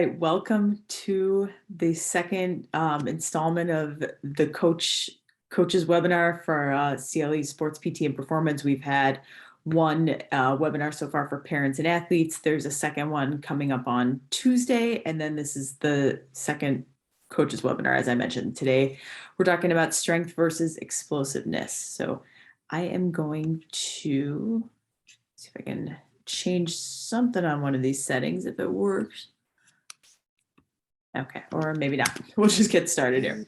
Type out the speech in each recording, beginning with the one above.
right, welcome to the second installment of the coaches webinar for CLE Sports PT and Performance. We've had one webinar so far for parents and athletes. There's a second one coming up on Tuesday, and then this is the second coaches webinar. As I mentioned today, we're talking about strength versus explosiveness. So I am going to see if I can change something on one of these settings if it works. Okay, or maybe not. We'll just get started here.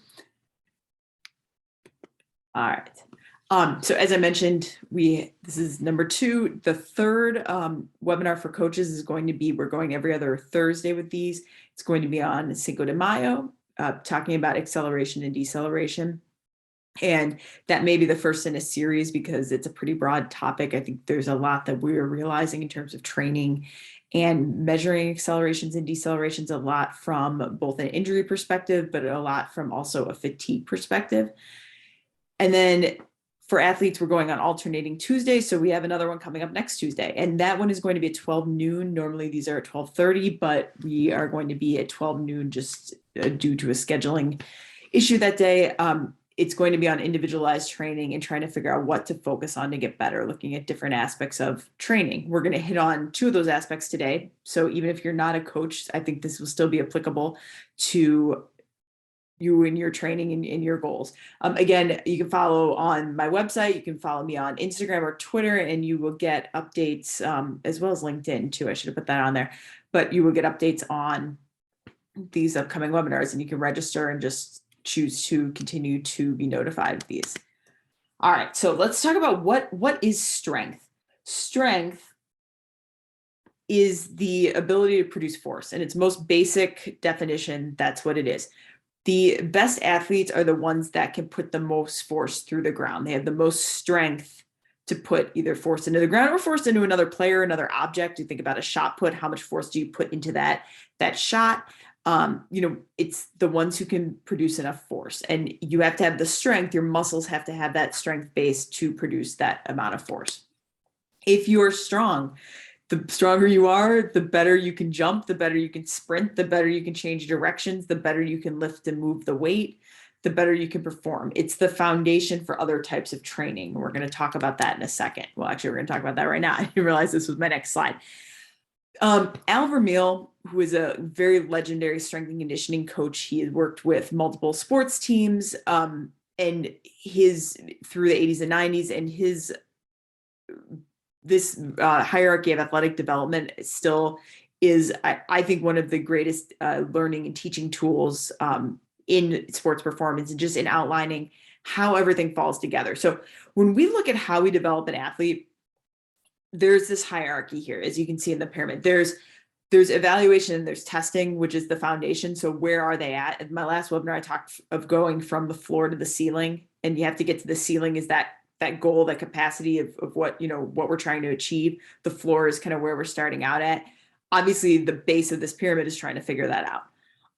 All right. So as I mentioned, this is number 2. The third webinar for coaches is going to be, we're going every other Thursday with these. It's going to be on Cinco de Mayo, talking about acceleration and deceleration. And that may be the first in a series because it's a pretty broad topic. I think there's a lot that we're realizing in terms of training and measuring accelerations and decelerations, a lot from both an injury perspective, but a lot from also a fatigue perspective. And then for athletes, we're going on alternating Tuesdays. So we have another one coming up next Tuesday. And that one is going to be at 12 noon. Normally these are at 12:30, but we are going to be at 12 noon just due to a scheduling issue that day. It's going to be on individualized training and trying to figure out what to focus on to get better, looking at different aspects of training. We're going to hit on 2 of those aspects today. So even if you're not a coach, I think this will still be applicable to you and your training and your goals. Again, you can follow on my website. You can follow me on Instagram or Twitter, and you will get updates as well as LinkedIn too. I should have put that on there, but you will get updates on these upcoming webinars, and you can register and just choose to continue to be notified of these. All right, so let's talk about what is strength. Strength is the ability to produce force, and its most basic definition, that's what it is. The best athletes are the ones that can put the most force through the ground. They have the most strength to put either force into the ground or force into another player, another object. You think about a shot put, how much force do you put into that shot? It's the ones who can produce enough force, and you have to have the strength. Your muscles have to have that strength base to produce that amount of force. If you're strong, the stronger you are, the better you can jump, the better you can sprint, the better you can change directions, the better you can lift and move the weight, the better you can perform. It's the foundation for other types of training. We're going to talk about that in a second. Well, actually, we're going to talk about that right now. I didn't realize this was my next slide. Al Vermeil, who is a very legendary strength and conditioning coach, he had worked with multiple sports teams and through the 80s and 90s, and this hierarchy of athletic development still is, I think, one of the greatest learning and teaching tools in sports performance, and just in outlining how everything falls together. So when we look at how we develop an athlete, there's this hierarchy here, as you can see in the pyramid. There's evaluation and there's testing, which is the foundation. So where are they at? In my last webinar, I talked of going from the floor to the ceiling, and you have to get to the ceiling is that goal, that capacity of what we're trying to achieve. The floor is kind of where we're starting out at. Obviously, the base of this pyramid is trying to figure that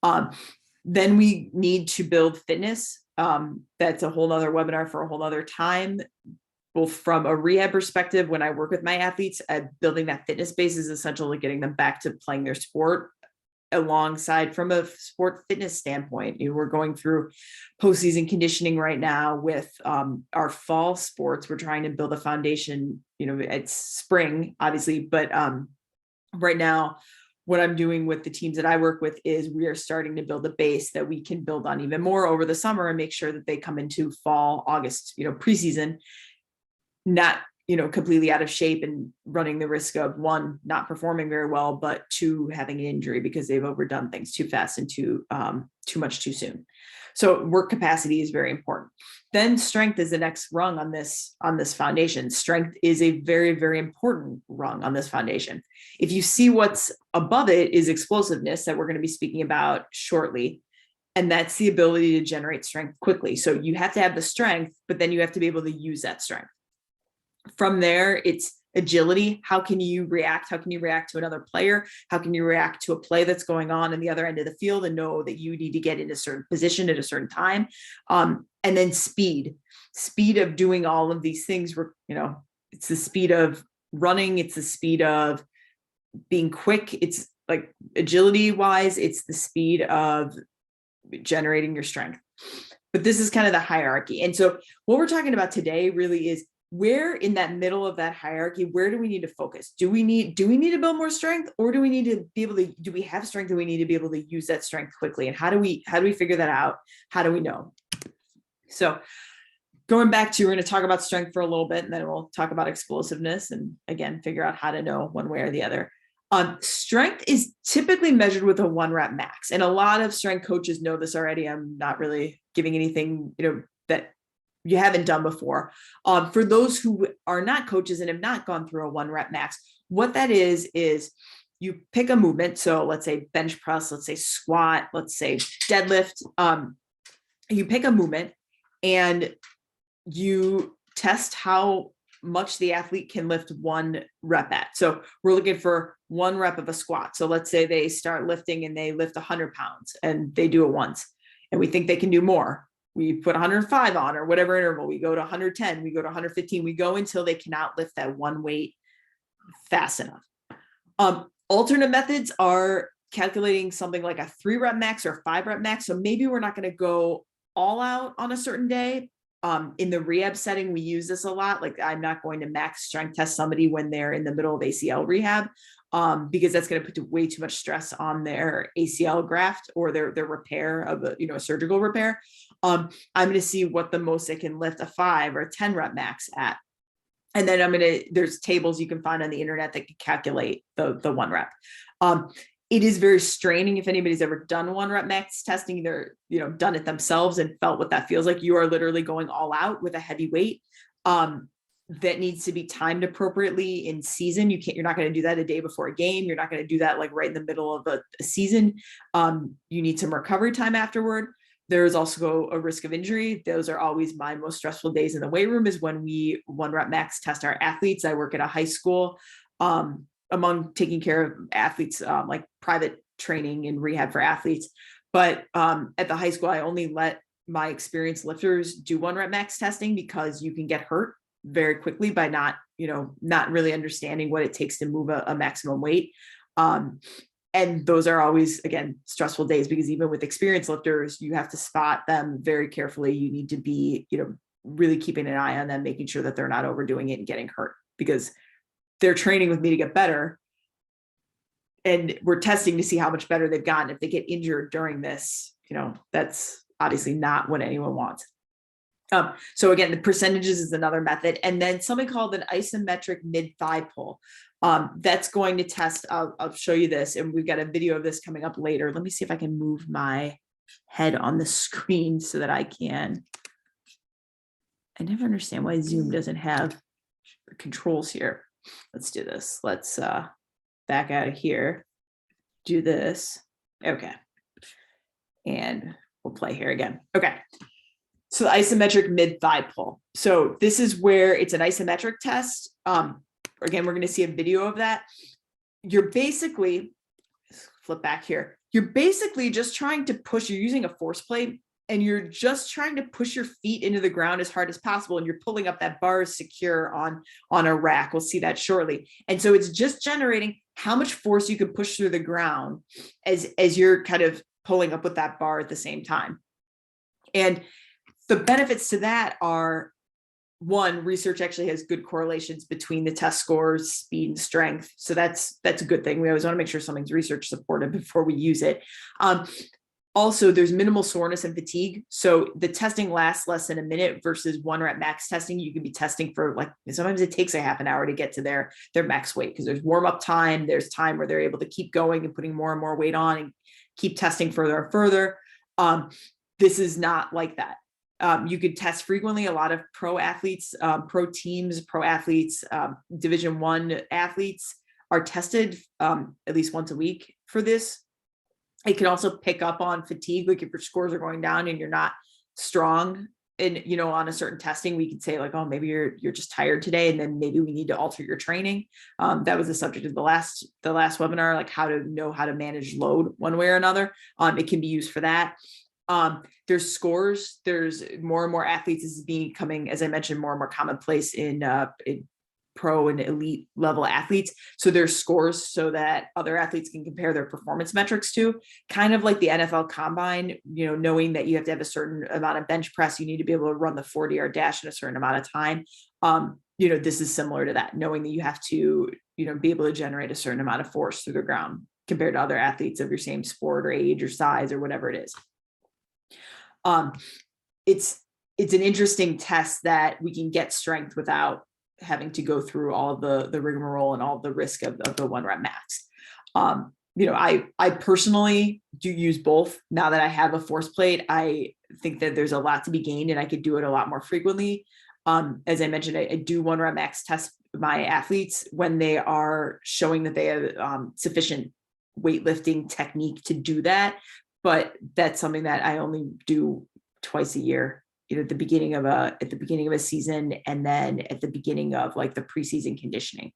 out. Then we need to build fitness. That's a whole nother webinar for a whole other time. Both from a rehab perspective, when I work with my athletes, building that fitness base is essential to getting them back to playing their sport. Alongside, from a sport fitness standpoint, we're going through postseason conditioning right now with our fall sports. We're trying to build a foundation. It's spring, obviously, but right now, what I'm doing with the teams that I work with is we are starting to build a base that we can build on even more over the summer and make sure that they come into fall, August, preseason, not completely out of shape and running the risk of, 1, not performing very well, but 2, having an injury because they've overdone things too fast and too much too soon. So work capacity is very important. Then strength is the next rung on this foundation. Strength is a very, very important rung on this foundation. If you see what's above it is explosiveness, that we're going to be speaking about shortly. And that's the ability to generate strength quickly. So you have to have the strength, but then you have to be able to use that strength. From there, it's agility. How can you react? How can you react to another player? How can you react to a play that's going on the other end of the field and know that you need to get in a certain position at a certain time? And then speed of doing all of these things. It's the speed of running. It's the speed of being quick. It's like agility wise, it's the speed of generating your strength. But this is kind of the hierarchy. And so what we're talking about today really is where in that middle of that hierarchy, where do we need to focus? Do we need to build more strength, or do we need to be able to, do we have strength and we need to be able to use that strength quickly? And how do we figure that out? How do we know? So going back to, we're going to talk about strength for a little bit, and then we'll talk about explosiveness and again, figure out how to know one way or the other. Strength is typically measured with a 1 rep max. And a lot of strength coaches know this already. I'm not really giving anything, that you haven't done before. For those who are not coaches and have not gone through a 1 rep max, what that is you pick a movement. So let's say bench press, let's say squat, let's say deadlift. You pick a movement and you test how much the athlete can lift 1 rep at. So we're looking for 1 rep of a squat. So let's say they start lifting and they lift 100 pounds and they do it once, and we think they can do more. We put 105 on, or whatever interval. We go to 110, we go to 115, we go until they cannot lift that 1 weight fast enough. Alternate methods are calculating something like a 3 rep max or 5 rep max. So maybe we're not going to go all out on a certain day. In the rehab setting, we use this a lot. Like, I'm not going to max strength test somebody when they're in the middle of ACL rehab, because that's going to put way too much stress on their ACL graft or their repair of a surgical repair. I'm going to see what the most they can lift a 5 or a 10 rep max at. And then there's tables you can find on the internet that can calculate the 1 rep. It is very straining. If anybody's ever done 1 rep max testing, they're, done it themselves and felt what that feels like. You are literally going all out with a heavy weight that needs to be timed appropriately in season. You're not going to do that a day before a game. You're not going to do that like right in the middle of a season. You need some recovery time afterward. There's also a risk of injury. Those are always my most stressful days in the weight room, is when we 1 rep max test our athletes. I work at a high school, among taking care of athletes, like private training and rehab for athletes. But at the high school, I only let my experienced lifters do 1 rep max testing, because you can get hurt very quickly by not really understanding what it takes to move a maximum weight. And those are always, again, stressful days, because even with experienced lifters, you have to spot them very carefully. You need to be, really keeping an eye on them, making sure that they're not overdoing it and getting hurt, because they're training with me to get better. And we're testing to see how much better they've gotten. If they get injured during this, that's obviously not what anyone wants. So again, the percentages is another method. And then something called an isometric mid-thigh pull. That's going to test, I'll show you this, and we've got a video of this coming up later. Let me see if I can move my head on the screen so that I never understand why Zoom doesn't have the controls here. Let's do this. Let's back out of here, do this. Okay. And we'll play here again. Okay. So the isometric mid-thigh pull. So this is where it's an isometric test. Again, we're going to see a video of that. You're basically, flip back here. You're basically just trying to push, you're using a force plate, and you're just trying to push your feet into the ground as hard as possible. And you're pulling up that bar is secure on a rack. We'll see that shortly. And so it's just generating how much force you can push through the ground as you're kind of pulling up with that bar at the same time. And the benefits to that are, one, research actually has good correlations between the test scores, speed and strength. So that's a good thing. We always want to make sure something's research supported before we use it. Also, there's minimal soreness and fatigue. So the testing lasts less than a minute versus 1 rep max testing. You can be testing for sometimes it takes a half an hour to get to their max weight, because there's warm up time. There's time where they're able to keep going and putting more and more weight on and keep testing further and further. This is not like that. You could test frequently. A lot of pro athletes, pro teams, pro athletes, Division I athletes are tested at least once a week for this. It can also pick up on fatigue. Like if your scores are going down and you're not strong and, on a certain testing, we could say like, oh, maybe you're just tired today. And then maybe we need to alter your training. That was the subject of the last webinar, like how to know how to manage load one way or another. It can be used for that. There's scores. There's more and more athletes. This is becoming, as I mentioned, more and more commonplace in pro and elite level athletes. So there's scores so that other athletes can compare their performance metrics to, kind of like the NFL combine, knowing that you have to have a certain amount of bench press, you need to be able to run the 40-yard dash in a certain amount of time. This is similar to that, knowing that you have to, be able to generate a certain amount of force through the ground compared to other athletes of your same sport or age or size or whatever it is. It's an interesting test that we can get strength without having to go through all of the rigmarole and all the risk of the 1 rep max. I personally do use both. Now that I have a force plate, I think that there's a lot to be gained and I could do it a lot more frequently. As I mentioned, I do 1 rep max test my athletes when they are showing that they have sufficient weightlifting technique to do that. But that's something that I only do twice a year, at the beginning of a season, and then at the beginning of like the preseason conditioning.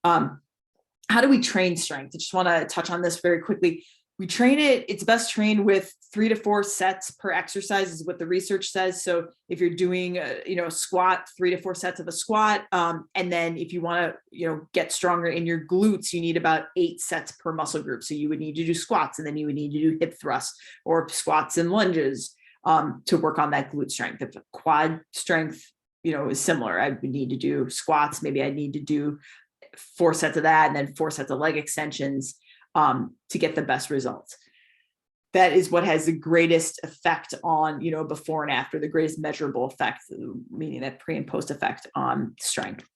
How do we train strength? I just want to touch on this very quickly. We train it, it's best trained with 3 to 4 sets per exercise is what the research says. So if you're doing a squat, 3 to 4 sets of a squat. And then if you want to, get stronger in your glutes, you need about 8 sets per muscle group. So you would need to do squats, and then you would need to do hip thrusts or squats and lunges to work on that glute strength. If quad strength, is similar, I would need to do squats. Maybe I need to do 4 sets of that and then 4 sets of leg extensions to get the best results. That is what has the greatest effect on, before and after, the greatest measurable effect, meaning that pre and post effect on strength.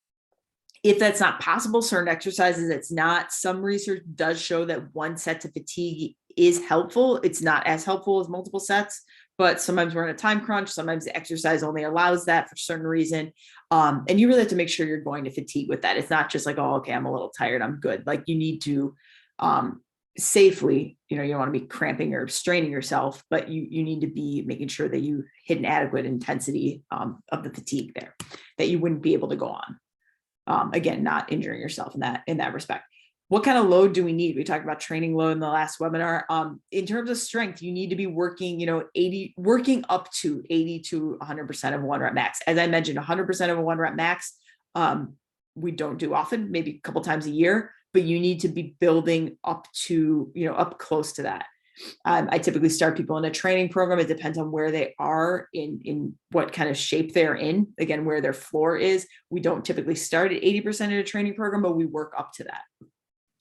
If that's not possible, certain exercises, it's not. Some research does show that 1 set to fatigue is helpful. It's not as helpful as multiple sets, but sometimes we're in a time crunch. Sometimes the exercise only allows that for a certain reason. And you really have to make sure you're going to fatigue with that. It's not just like, oh, okay, I'm a little tired, I'm good. Like you need to safely, you don't want to be cramping or straining yourself, but you need to be making sure that you hit an adequate intensity of the fatigue there, that you wouldn't be able to go on. Again, not injuring yourself in that respect. What kind of load do we need? We talked about training load in the last webinar. In terms of strength, you need to be working, working up to 80 to 100% of 1 rep max. As I mentioned, 100% of a 1 rep max, we don't do often, maybe a couple times a year, but you need to be building up to, up close to that. I typically start people in a training program. It depends on where they are in what kind of shape they're in, again, where their floor is. We don't typically start at 80% in a training program, but we work up to that.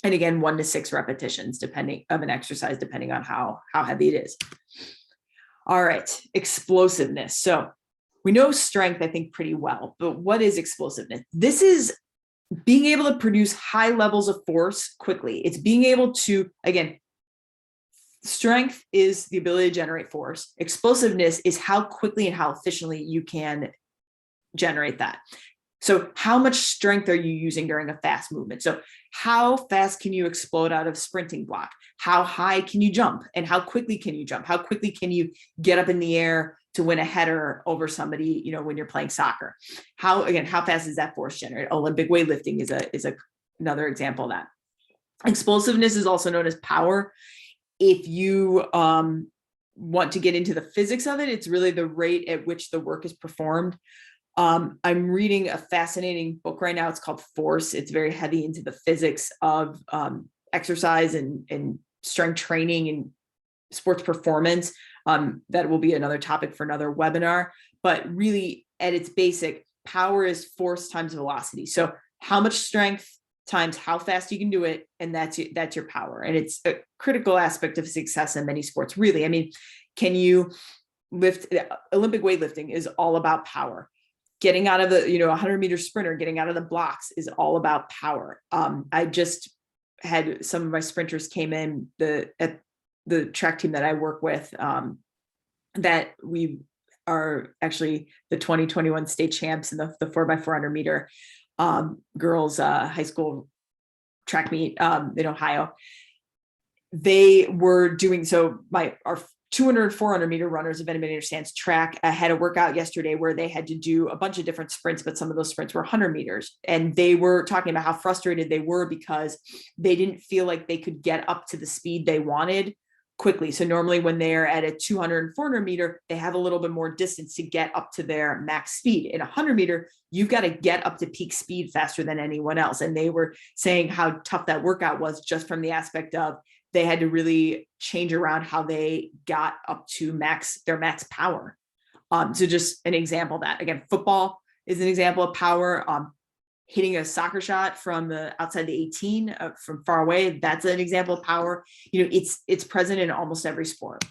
And again, 1 to 6 repetitions, depending of an exercise, depending on how heavy it is. All right, explosiveness. So we know strength, I think, pretty well, but what is explosiveness? This is being able to produce high levels of force quickly. It's being able to, again, strength is the ability to generate force. Explosiveness is how quickly and how efficiently you can generate that. So how much strength are you using during a fast movement? So how fast can you explode out of sprinting block? How high can you jump? And how quickly can you jump? How quickly can you get up in the air to win a header over somebody, when you're playing soccer? How fast is that force generated? Olympic weightlifting is another example of that. Explosiveness is also known as power. If you want to get into the physics of it, it's really the rate at which the work is performed. I'm reading a fascinating book right now. It's called Force. It's very heavy into the physics of exercise and strength training and sports performance. That will be another topic for another webinar. But really, at its basic, power is force times velocity. So how much strength times how fast you can do it, and that's your power. And it's a critical aspect of success in many sports, really. I mean, can you lift? Olympic weightlifting is all about power. Getting out of the 100-meter sprinter, getting out of the blocks is all about power. I just had some of my sprinters came in at the track team that I work with, that we are actually the 2021 state champs in the 4x400 meter girls high school track meet in Ohio. They were doing, so our 200 and 400 meter runners, if anybody understands track, I had a workout yesterday where they had to do a bunch of different sprints, but some of those sprints were 100 meters. And they were talking about how frustrated they were because they didn't feel like they could get up to the speed they wanted quickly. So normally when they're at a 200 and 400 meter, they have a little bit more distance to get up to their max speed. In a 100 meter, you've got to get up to peak speed faster than anyone else. And they were saying how tough that workout was just from the aspect of they had to really change around how they got up to their max power. So just an example of that. Again, football is an example of power. Hitting a soccer shot from the outside the 18 from far away, that's an example of power. It's present in almost every sport.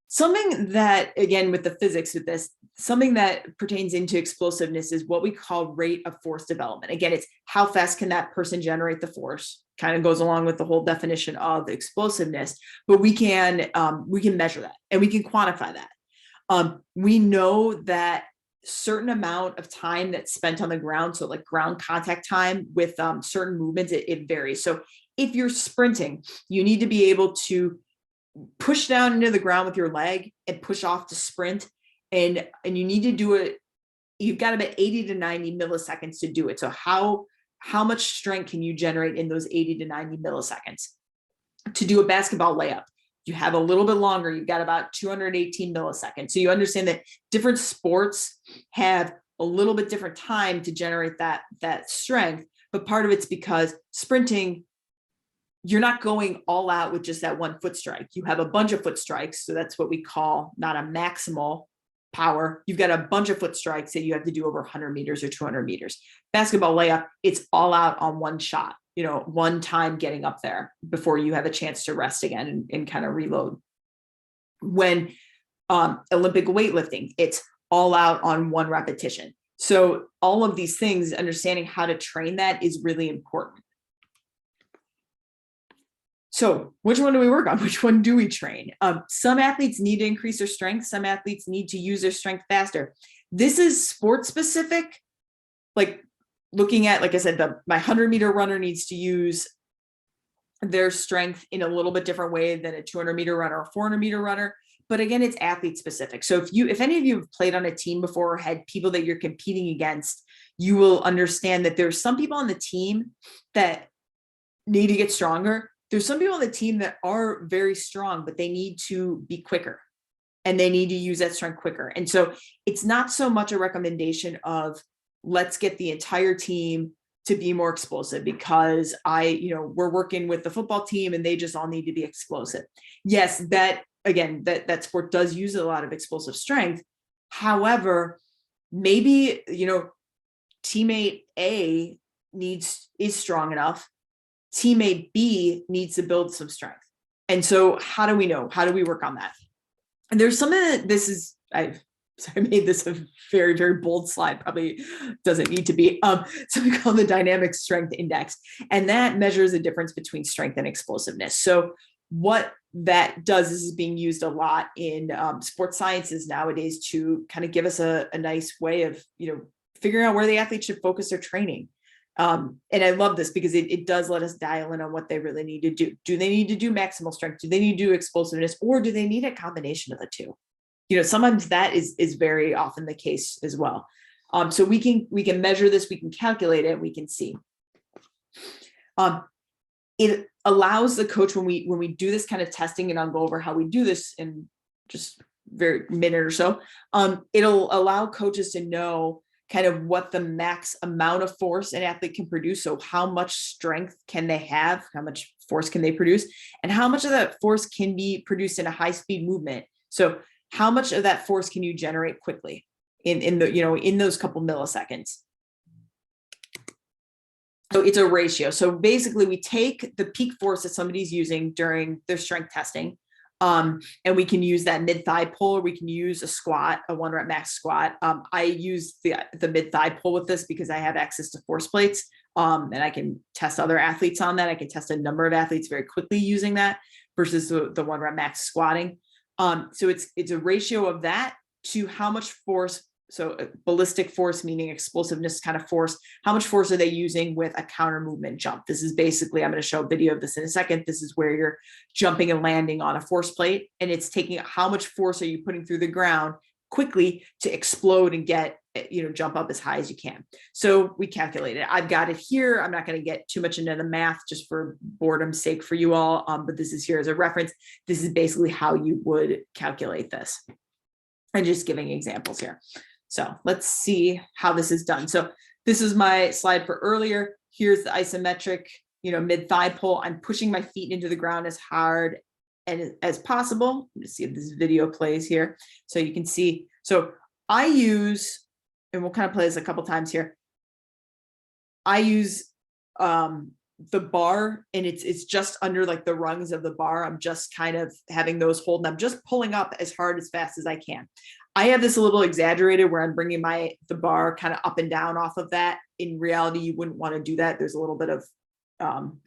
Something that, again, with the physics with this, something that pertains into explosiveness is what we call rate of force development. Again, it's how fast can that person generate the force, kind of goes along with the whole definition of explosiveness, but we can measure that and we can quantify that. We know that certain amount of time that's spent on the ground, so like ground contact time with certain movements, it varies. So if you're sprinting, you need to be able to push down into the ground with your leg and push off to sprint, and you need to do it. You've got about 80 to 90 milliseconds to do it. So how much strength can you generate in those 80 to 90 milliseconds? To do a basketball layup, you have a little bit longer. You've got about 218 milliseconds. So you understand that different sports have a little bit different time to generate that strength. But part of it's because sprinting, you're not going all out with just that one foot strike. You have a bunch of foot strikes. So that's what we call not a maximal power. You've got a bunch of foot strikes that you have to do over 100 meters or 200 meters. Basketball layup, it's all out on one shot. One time getting up there before you have a chance to rest again and kind of reload. When Olympic weightlifting, it's all out on one repetition. So all of these things, understanding how to train that is really important. So which one do we work on? Which one do we train? Some athletes need to increase their strength. Some athletes need to use their strength faster. This is sport specific. Like looking at, like I said, my 100-meter runner needs to use their strength in a little bit different way than a 200-meter runner or 400-meter runner. But again, it's athlete specific. So if any of you have played on a team before or had people that you're competing against, you will understand that there's some people on the team that need to get stronger. There's some people on the team that are very strong, but they need to be quicker and they need to use that strength quicker. And so it's not so much a recommendation of let's get the entire team to be more explosive because we're working with the football team and they just all need to be explosive. Yes, that sport does use a lot of explosive strength. However, maybe, teammate A is strong enough. Teammate B needs to build some strength. And so how do we know? How do we work on that? And there's something that I made this a very, very bold slide, probably doesn't need to be, something called the dynamic strength index. And that measures the difference between strength and explosiveness. So what that does is being used a lot in sports sciences nowadays to kind of give us a nice way of, figuring out where the athlete should focus their training. And I love this because it does let us dial in on what they really need to do. Do they need to do maximal strength? Do they need to do explosiveness? Or do they need a combination of the two? Sometimes that is very often the case as well. So we can measure this, we can calculate it, we can see. It allows the coach when we do this kind of testing, and I'll go over how we do this in just very minute or so. It'll allow coaches to know kind of what the max amount of force an athlete can produce. So how much strength can they have? How much force can they produce? And how much of that force can be produced in a high speed movement? So how much of that force can you generate quickly in those couple milliseconds? So it's a ratio. So basically we take the peak force that somebody's using during their strength testing, and we can use that mid-thigh pull, or we can use a squat, a 1-rep max squat. I use the mid-thigh pull with this because I have access to force plates, and I can test other athletes on that. I can test a number of athletes very quickly using that versus the 1-rep max squatting. So it's a ratio of that to how much force. So ballistic force, meaning explosiveness kind of force, how much force are they using with a counter movement jump? This is basically, I'm going to show a video of this in a second. This is where you're jumping and landing on a force plate, and it's taking how much force are you putting through the ground quickly to explode and get jump up as high as you can. So we calculated. I've got it here. I'm not going to get too much into the math just for boredom's sake for you all, but this is here as a reference. This is basically how you would calculate this. And just giving examples here. So let's see how this is done. So this is my slide for earlier. Here's the isometric, mid thigh pull. I'm pushing my feet into the ground as hard and as possible. Let's see if this video plays here. So you can see, so I use, and we'll kind of play this a couple times here. I use the bar, and it's just under like the rungs of the bar. I'm just kind of having those hold, and I'm just pulling up as hard as fast as I can. I have this a little exaggerated where I'm bringing the bar kind of up and down off of that. In reality, you wouldn't want to do that. There's a little bit of kind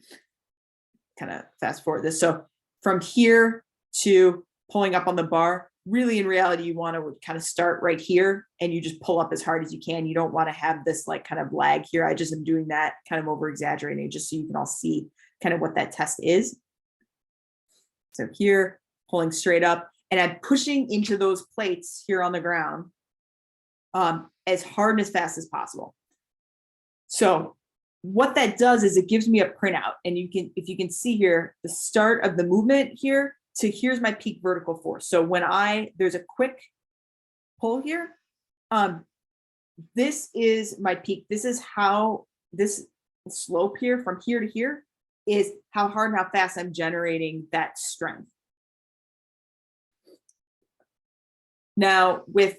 of fast forward this. So from here to pulling up on the bar, really in reality, you want to kind of start right here and you just pull up as hard as you can. You don't want to have this like kind of lag here. I just am doing that kind of over exaggerating just so you can all see kind of what that test is. So here, pulling straight up, and I'm pushing into those plates here on the ground as hard and as fast as possible. So what that does is it gives me a printout, and if you can see here, the start of the movement here to here's my peak vertical force. So when there's a quick pull here, this is my peak. This is how this slope here from here to here is how hard and how fast I'm generating that strength. Now with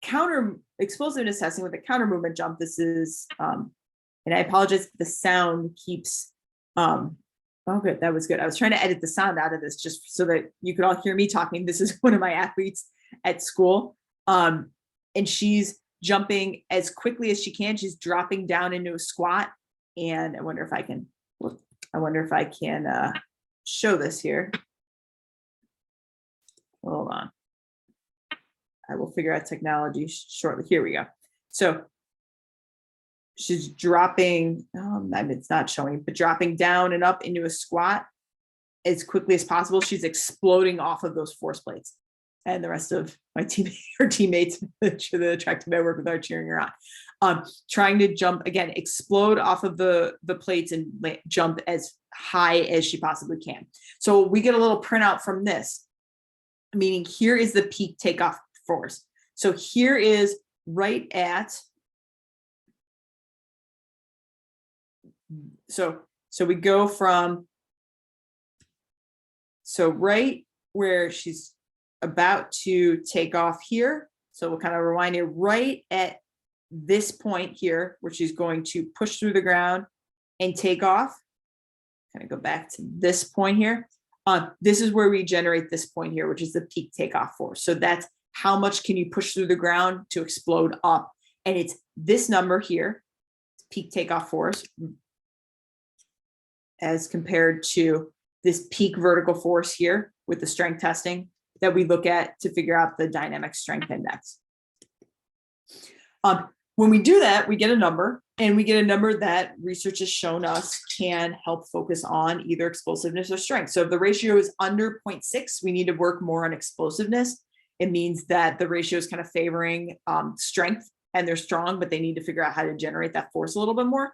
counter explosiveness testing with the counter movement jump, this is, and I apologize if the sound keeps, oh good, that was good. I was trying to edit the sound out of this just so that you could all hear me talking. This is one of my athletes at school. And she's jumping as quickly as she can. She's dropping down into a squat. And I wonder if I can show this here. Hold on. I will figure out technology shortly. Here we go. So she's dropping, it's not showing, but dropping down and up into a squat as quickly as possible. She's exploding off of those force plates. And the rest of my teammates, the track team I work with, are cheering her on. Trying to jump, again, explode off of the plates and jump as high as she possibly can. So we get a little printout from this, meaning here is the peak takeoff force. So here is right at, so we go from, so right where she's about to take off here. So we'll kind of rewind it right at this point here, where she's going to push through the ground and take off. Kind of go back to this point here. This is where we generate this point here, which is the peak takeoff force. So that's how much can you push through the ground to explode up. And it's this number here, peak takeoff force, as compared to this peak vertical force here with the strength testing that we look at to figure out the dynamic strength index. When we do that, we get a number, and we get a number that research has shown us can help focus on either explosiveness or strength. So if the ratio is under 0.6, we need to work more on explosiveness. It means that the ratio is kind of favoring strength, and they're strong, but they need to figure out how to generate that force a little bit more.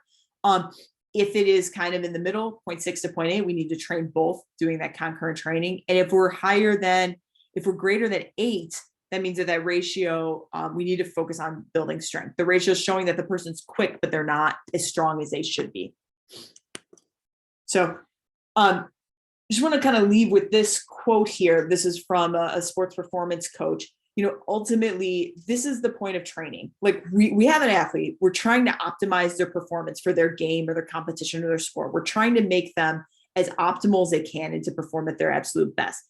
If it is kind of in the middle, 0.6 to 0.8, we need to train both, doing that concurrent training. And if we're greater than 8, that means that ratio, we need to focus on building strength. The ratio is showing that the person's quick, but they're not as strong as they should be. So I just want to kind of leave with this quote here. This is from a sports performance coach. Ultimately, this is the point of training. Like we have an athlete, we're trying to optimize their performance for their game or their competition or their sport. We're trying to make them as optimal as they can and to perform at their absolute best.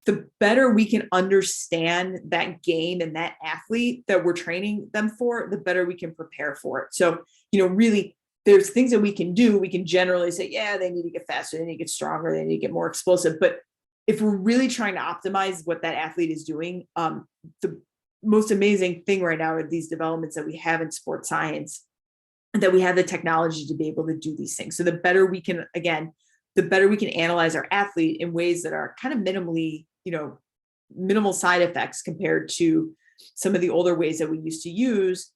The better we can understand that game and that athlete that we're training them for, the better we can prepare for it. So, really, there's things that we can do. We can generally say, yeah, they need to get faster, they need to get stronger, they need to get more explosive. But if we're really trying to optimize what that athlete is doing, the most amazing thing right now are these developments that we have in sports science, and that we have the technology to be able to do these things. So the better we can analyze our athlete in ways that are kind of minimal side effects compared to some of the older ways that we used to use,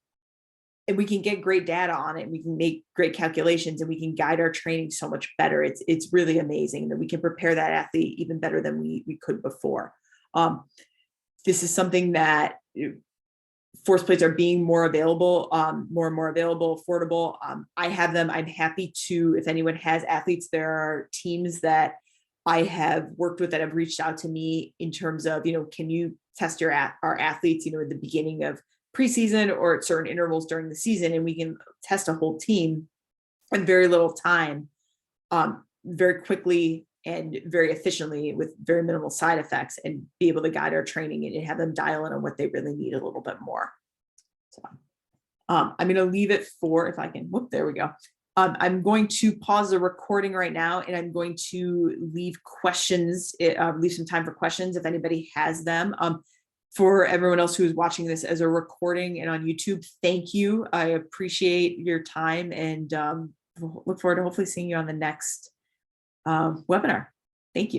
and we can get great data on it. We can make great calculations, and we can guide our training so much better. It's really amazing that we can prepare that athlete even better than we could before. This is something that force plates are being more available, more and more available, affordable. I have them. I'm happy to, if anyone has athletes, there are teams that I have worked with that have reached out to me in terms of, can you test our athletes, at the beginning of preseason or at certain intervals during the season, and we can test a whole team in very little time, very quickly and very efficiently with very minimal side effects, and be able to guide our training and have them dial in on what they really need a little bit more. So I'm going to leave it for, if I can, there we go. I'm going to pause the recording right now, and I'm going to leave questions, leave some time for questions if anybody has them. For everyone else who is watching this as a recording and on YouTube, thank you. I appreciate your time, and look forward to hopefully seeing you on the next webinar. Thank you.